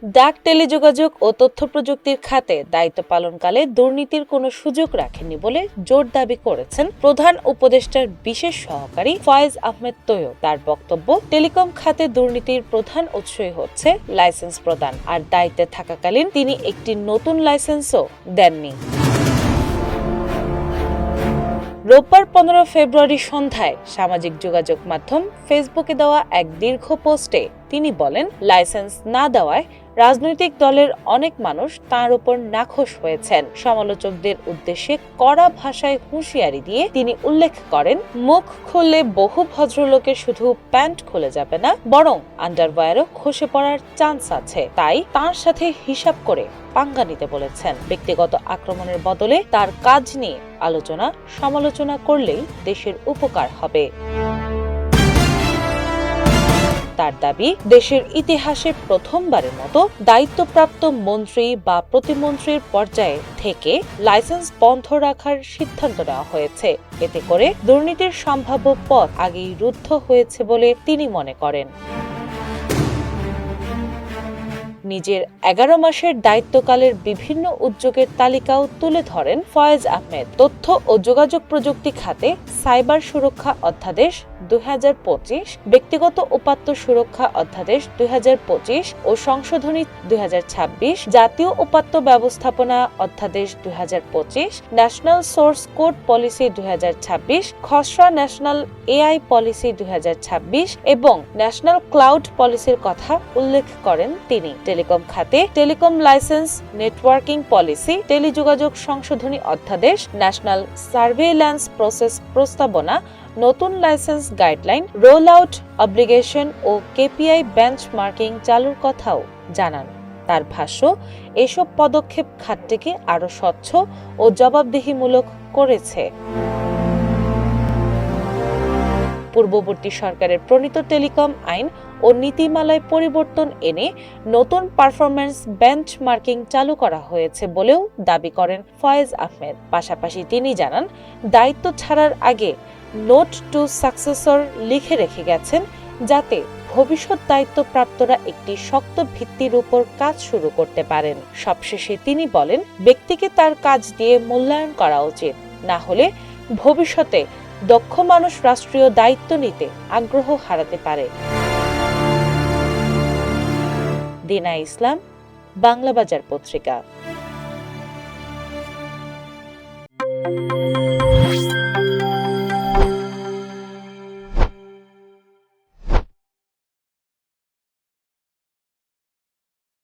ডাক, টেলিযোগাযোগ ও তথ্য প্রযুক্তির খাতে দায়িত্ব পালনকালে দুর্নীতির কোনো সুযোগ রাখেনি বলে জোর দাবি করেছেন প্রধান উপদেষ্টার বিশেষ সহকারী ফয়েজ আহমেদ তৈয়ব। তার বক্তব্য, টেলিকম খাতে দুর্নীতির প্রধান উৎসই হচ্ছে লাইসেন্স প্রদান, আর দায়িত্বে থাকাকালীন তিনি একটি নতুন লাইসেন্সও দেননি। রোববার 15 ফেব্রুয়ারি সন্ধ্যায় সামাজিক যোগাযোগ মাধ্যম ফেসবুকে দেওয়া এক দীর্ঘ পোস্টে তিনি বলেন, লাইসেন্স না দেওয়ায় রাজনৈতিক দলের অনেক মানুষ তার উপর নাখোশ হয়েছেন। সমালোচকদের উদ্দেশ্যে কড়া ভাষায় হুঁশিয়ারি দিয়ে তিনি উল্লেখ করেন, মুখ খুললে বহু ভদ্রলোকের শুধু প্যান্ট খুলে যাবে না, বরং আন্ডারওয়্যারও খসে পড়ার চান্স আছে। তাই তার সাথে হিসাব করে পাঙ্গা নিতে বলেছেন। ব্যক্তিগত আক্রমণের বদলে তার কাজ নিয়ে আলোচনা সমালোচনা করলেই দেশের উপকার হবে। তার দাবি, দেশের ইতিহাসে প্রথমবারের মতো দায়িত্বপ্রাপ্ত মন্ত্রী বা প্রতিমন্ত্রীর পর্যায়ে থেকে লাইসেন্স বন্ধ রাখার সিদ্ধান্ত নেওয়া হয়েছে। এতে করে দুর্নীতির সম্ভাব্য পথ আগেই রুদ্ধ হয়েছে বলে তিনি মনে করেন। নিজের 11 মাসের দায়িত্বকালের বিভিন্ন উদ্যোগের তালিকাও তুলে ধরেন ফয়েজ আহমেদ। তথ্য ও যোগাযোগ প্রযুক্তি খাতে সাইবার সুরক্ষা অধ্যাদেশ 2025, ব্যক্তিগত উপাত্ত সুরক্ষা অধ্যাদেশ 2025 ও সংশোধনী 2026, জাতীয় উপাত্ত ব্যবস্থাপনা অধ্যাদেশ 2025, ন্যাশনাল সোর্স কোড পলিসি 2026, খসড়া ন্যাশনাল এআই পলিসি 2026 এবং ন্যাশনাল ক্লাউড পলিসির কথা উল্লেখ করেন তিনি। টেলিকম খাতে টেলিকম লাইসেন্স নেটওয়ার্কিং পলিসি, টেলিযোগাযোগ সংশোধনী অধ্যাদেশ, ন্যাশনাল সার্ভেইল্যান্স প্রসেস প্রস্তাবনা, নতুন licence guideline, roll out obligation ও কেপিআই বেঞ্চমার্কিং চালুর কথাও জানান। তার ভাষ্য, এসব পদক্ষেপ খাতটিকে আরও স্বচ্ছ ও জবাবদিহিমূলক করেছে। পূর্ববর্তী সরকারের প্রণীত টেলিকম আইন ও নীতিমালায় পরিবর্তন এনে নতুন পারফরম্যান্স বেঞ্চমার্কিং চালু করা হয়েছে বলেও দাবি করেন ফয়েজ আহমেদ। পাশাপাশি তিনি জানান, দায়িত্ব ছাড়ার আগে নোট টু সাকসেসর লিখে রেখে গেছেন, যাতে ভবিষ্যৎ দায়িত্বপ্রাপ্তরা একটি শক্ত ভিত্তির উপর কাজ শুরু করতে পারেন। সবশেষে তিনি বলেন, ব্যক্তিকে তার কাজ দিয়ে মূল্যায়ন করা উচিত, না হলে ভবিষ্যতে দক্ষ মানুষ রাষ্ট্রীয় দায়িত্ব নিতে আগ্রহ হারাতে পারে। দিনা ইসলাম, বাংলা বাজার পত্রিকা।